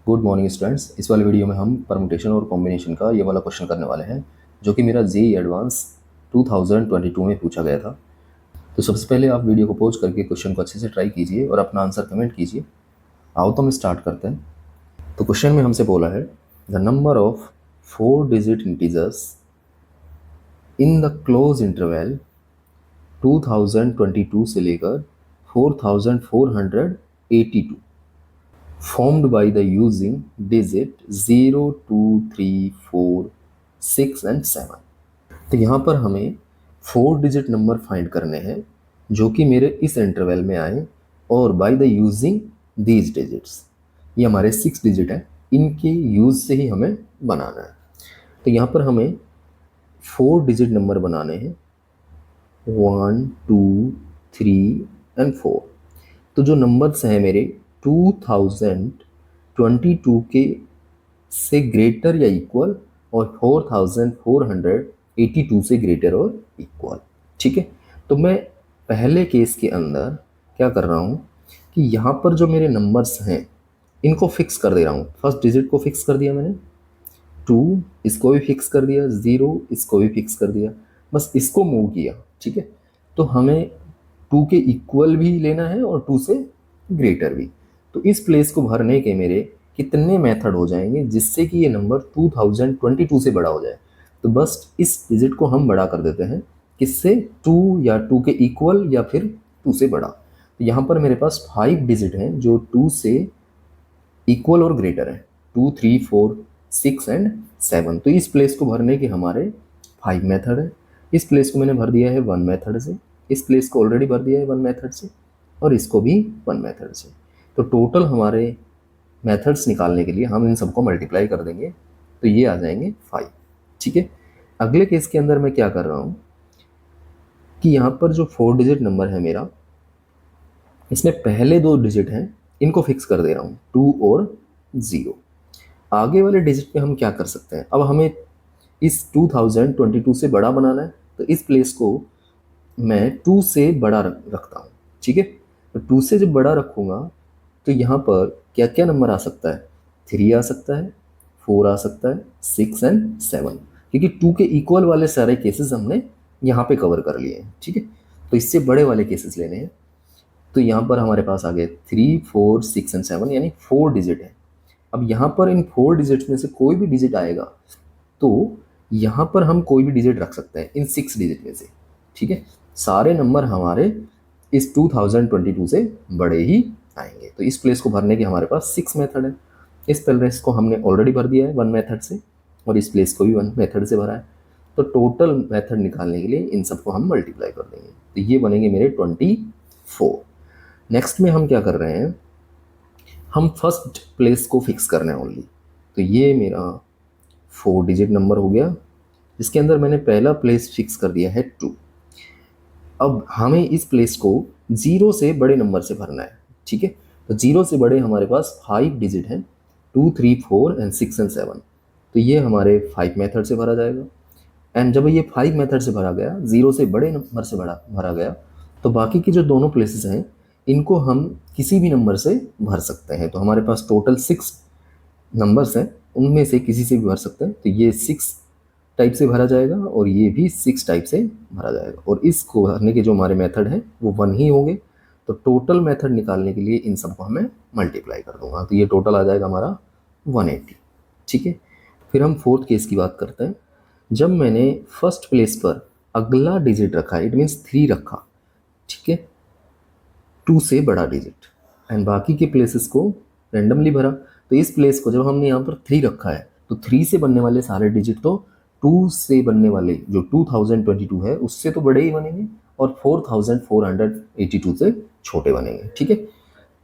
Good morning students. इस वाले video में हम परमुटेशन और कॉम्बिनेशन का ये वाला क्वेश्चन करने वाले हैं जो कि मेरा जेईई एडवांस 2022 में पूछा गया था। तो सबसे पहले आप वीडियो को पॉज करके क्वेश्चन को अच्छे से ट्राई कीजिए और अपना आंसर कमेंट कीजिए। आओ तो हम स्टार्ट करते हैं। तो क्वेश्चन में हमसे बोला है the number of 4 digit integers in the close interval 2022 से लेकर 4482 formed by the using digit 0, 2, 3, 4, 6 and 7। तो यहाँ पर हमें 4 डिजिट नंबर फाइंड करने हैं जो कि मेरे इस इंटरवल में आए और by the using these digits. ये हमारे 6 डिजिट हैं, इनके यूज से ही हमें बनाना है। तो यहाँ पर हमें 4 डिजिट नंबर बनाने हैं 1, 2, 3 एंड 4। तो जो नंबर्स हैं मेरे 2022 के से ग्रेटर या इक्वल और 4482 से ग्रेटर और इक्वल। ठीक है, तो मैं पहले केस के अंदर क्या कर रहा हूँ कि यहाँ पर जो मेरे नंबर्स हैं इनको फिक्स कर दे रहा हूँ। फर्स्ट डिजिट को फिक्स कर दिया मैंने, 2 इसको भी फिक्स कर दिया, 0 इसको भी फिक्स कर दिया, बस इसको मूव किया। ठीक है, तो हमें 2 के इक्वल भी लेना है और 2 से ग्रेटर भी। तो इस प्लेस को भरने के मेरे कितने मेथड हो जाएंगे जिससे कि ये नंबर 2022 से बड़ा हो जाए। तो बस इस डिजिट को हम बड़ा कर देते हैं, किससे? 2 या 2 के इक्वल या फिर 2 से बड़ा। तो यहाँ पर मेरे पास 5 डिजिट हैं जो 2 से इक्वल और ग्रेटर है, 2, 3, 4, 6 एंड 7। तो इस प्लेस को भरने के हमारे 5 मेथड है। इस प्लेस को मैंने भर दिया है 1 मेथड से, इस प्लेस को ऑलरेडी भर दिया है 1 मेथड से, और इसको भी 1 मेथड से। तो टोटल हमारे मेथड्स निकालने के लिए हम इन सबको मल्टीप्लाई कर देंगे तो ये आ जाएंगे 5। ठीक है, अगले केस के अंदर मैं क्या कर रहा हूँ कि यहाँ पर जो 4 डिजिट नंबर है मेरा, इसमें पहले 2 डिजिट हैं इनको फिक्स कर दे रहा हूँ, 2 और 0। आगे वाले डिजिट पे हम क्या कर सकते हैं? अब हमें इस 2022 से बड़ा बनाना है, तो इस प्लेस को मैं 2 से बड़ा रखता हूँ। ठीक है, तो 2 से जब बड़ा रखूँगा तो यहाँ पर क्या क्या नंबर आ सकता है? 3 आ सकता है, 4 आ सकता है, 6 एंड 7, क्योंकि 2 के इक्वल वाले सारे केसेस हमने यहाँ पे कवर कर लिए हैं। ठीक है, तो इससे बड़े वाले केसेस लेने हैं। तो यहाँ पर हमारे पास आ गए 3, 4, 6 एंड 7, यानी 4 डिजिट है। अब यहाँ पर इन 4 डिजिट्स में से कोई भी डिजिट आएगा तो यहाँ पर हम कोई भी डिजिट रख सकते हैं इन 6 डिजिट में से। ठीक है, सारे नंबर हमारे इस 2022 से बड़े ही आएंगे। तो इस प्लेस को भरने के हमारे पास 6 मेथड है। इस प्लेस को हमने ऑलरेडी भर दिया है 1 मेथड से, और इस प्लेस को भी 1 मेथड से भरा है। तो टोटल मेथड निकालने के लिए इन सबको हम मल्टीप्लाई कर देंगे, तो ये बनेंगे मेरे 24। नेक्स्ट में हम क्या कर रहे हैं, हम फर्स्ट प्लेस को फिक्स करना है ओनली। तो ये मेरा 4 डिजिट नंबर हो गया, जिसके अंदर मैंने पहला प्लेस फिक्स कर दिया है 2। अब हमें इस प्लेस को 0 से बड़े नंबर से भरना है। ठीक है, तो 0 से बड़े हमारे पास 5 डिजिट हैं, 2, 3, 4 एंड 6 एंड 7। तो ये हमारे 5 मेथड से भरा जाएगा। एंड जब ये 5 मेथड से भरा गया, 0 से बड़े नंबर से भरा गया, तो बाकी की जो दोनों प्लेसेस हैं इनको हम किसी भी नंबर से भर सकते हैं। तो हमारे पास टोटल 6 नंबर्स हैं, उनमें से किसी से भी भर सकते हैं। तो ये 6 टाइप से भरा जाएगा और ये भी 6 टाइप से भरा जाएगा, और इसको भरने के जो हमारे मेथड हैं वो 1 ही होंगे। तो टोटल मेथड निकालने के लिए इन सबको हमें मल्टीप्लाई कर दूंगा, तो ये टोटल आ जाएगा हमारा 180। ठीक है, फिर हम फोर्थ केस की बात करते हैं। जब मैंने फर्स्ट प्लेस पर अगला डिजिट रखा, इट मीन्स 3 रखा, ठीक है, 2 से बड़ा डिजिट, एंड बाकी के प्लेसेस को रेंडमली भरा। तो इस प्लेस को जब हमने यहाँ पर 3 रखा है तो 3 से बनने वाले सारे डिजिट तो 2 से बनने वाले जो 2022 है उससे तो बड़े ही बनेंगे, और 4482 से छोटे बनेंगे। ठीक है,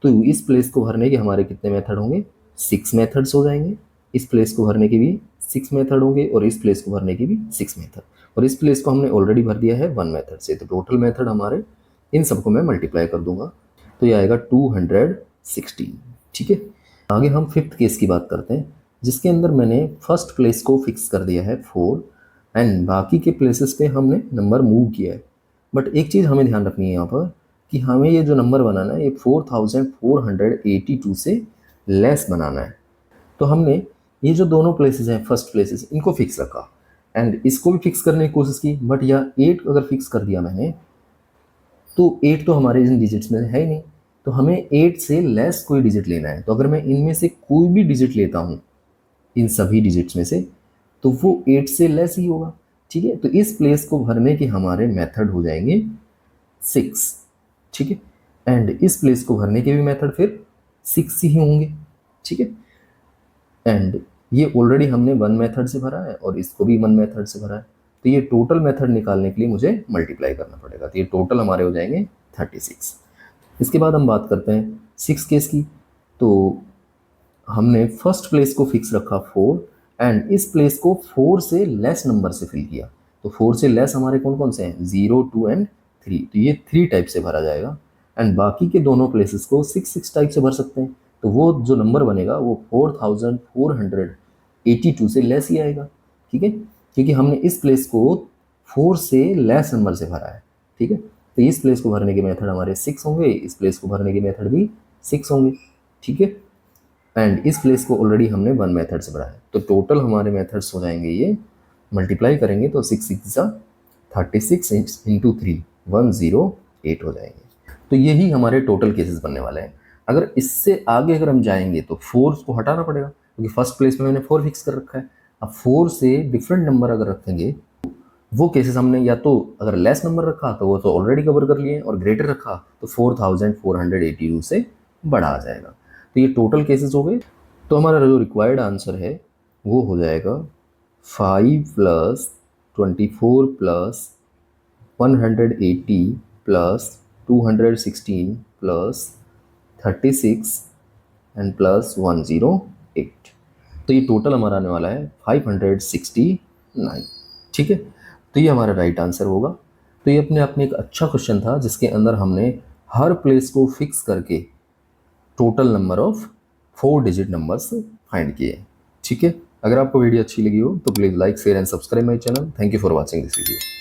तो इस प्लेस को भरने के हमारे कितने मेथड होंगे? 6 मेथड्स हो जाएंगे। इस प्लेस को भरने के भी 6 मेथड होंगे, और इस प्लेस को भरने के भी 6 मेथड, और इस प्लेस को हमने ऑलरेडी भर दिया है 1 मेथड से। तो टोटल मेथड हमारे, इन सबको मैं मल्टीप्लाई कर दूंगा तो ये आएगा 216। ठीक है, आगे हम फिफ्थ केस की बात करते हैं, जिसके अंदर मैंने फर्स्ट प्लेस को फिक्स कर दिया है 4, एंड बाकी के प्लेसेस पे हमने नंबर मूव किया है। बट एक चीज़ हमें ध्यान रखनी है यहाँ पर कि हमें ये जो नंबर बनाना है ये 4482 से लेस बनाना है। तो हमने ये जो दोनों प्लेसेस हैं, फर्स्ट प्लेसेस, इनको फिक्स रखा एंड इसको भी फिक्स करने की कोशिश की, बट यह 8 अगर फिक्स कर दिया मैंने तो 8 तो हमारे इन डिजिट्स में है ही नहीं, तो हमें 8 से लेस कोई डिजिट लेना है। तो अगर मैं इनमें से कोई भी डिजिट लेता हूँ इन सभी डिजिट्स में से, तो वो 8 से लेस ही होगा। ठीक है, तो इस प्लेस को भरने के हमारे मेथड हो जाएंगे 6। ठीक है, एंड इस प्लेस को भरने के भी मेथड फिर 6 ही होंगे। ठीक है, एंड ये ऑलरेडी हमने 1 मेथड से भरा है और इसको भी 1 मेथड से भरा है, तो ये टोटल मेथड निकालने के लिए मुझे मल्टीप्लाई करना पड़ेगा। तो ये टोटल हमारे हो जाएंगे 36। इसके बाद हम बात करते हैं 6 केस की। तो हमने फर्स्ट प्लेस को फिक्स रखा 4 एंड इस प्लेस को 4 से लेस नंबर से फिल किया। तो 4 से लेस हमारे कौन कौन से हैं, 0, 2 एंड 3। तो ये 3 टाइप से भरा जाएगा एंड बाकी के दोनों प्लेसेस को 6 टाइप से भर सकते हैं। तो वो जो नंबर बनेगा वो 4482 से लेस ही आएगा। ठीक है, क्योंकि हमने इस प्लेस को 4 से लेस नंबर से भरा है। ठीक है, तो इस प्लेस को भरने के मेथड हमारे 6 होंगे, इस प्लेस को भरने के मेथड भी 6 होंगे। ठीक है, एंड इस प्लेस को ऑलरेडी हमने 1 मेथड से भरा है। तो टोटल हमारे मेथड्स हो जाएंगे, ये मल्टीप्लाई करेंगे तो 6 6 36 इंटू 3 108 हो जाएंगे। तो यही हमारे टोटल केसेस बनने वाले हैं। अगर इससे आगे अगर हम जाएंगे तो 4 को हटाना पड़ेगा, क्योंकि फर्स्ट प्लेस में मैंने 4 फिक्स कर रखा है। अब 4 से डिफरेंट नंबर अगर रखेंगे, वो केसेस हमने या तो अगर लेस नंबर रखा तो वो तो ऑलरेडी कवर कर लिए, और ग्रेटर रखा तो 4482 से बड़ा आ जाएगा। तो ये टोटल केसेस हो गए। तो हमारा जो रिक्वायर्ड आंसर है वो हो जाएगा 5 + 24 + 180 + 216 + 36 एंड +108। तो ये टोटल हमारा आने वाला है 569। ठीक है, तो ये हमारा राइट आंसर होगा। तो ये अपने आप में एक अच्छा क्वेश्चन था जिसके अंदर हमने हर प्लेस को फिक्स करके total number of 4 digit numbers find किए। ठीक है, अगर आपको वीडियो अच्छी लगी हो तो please like, share and subscribe my channel. Thank you for watching this video.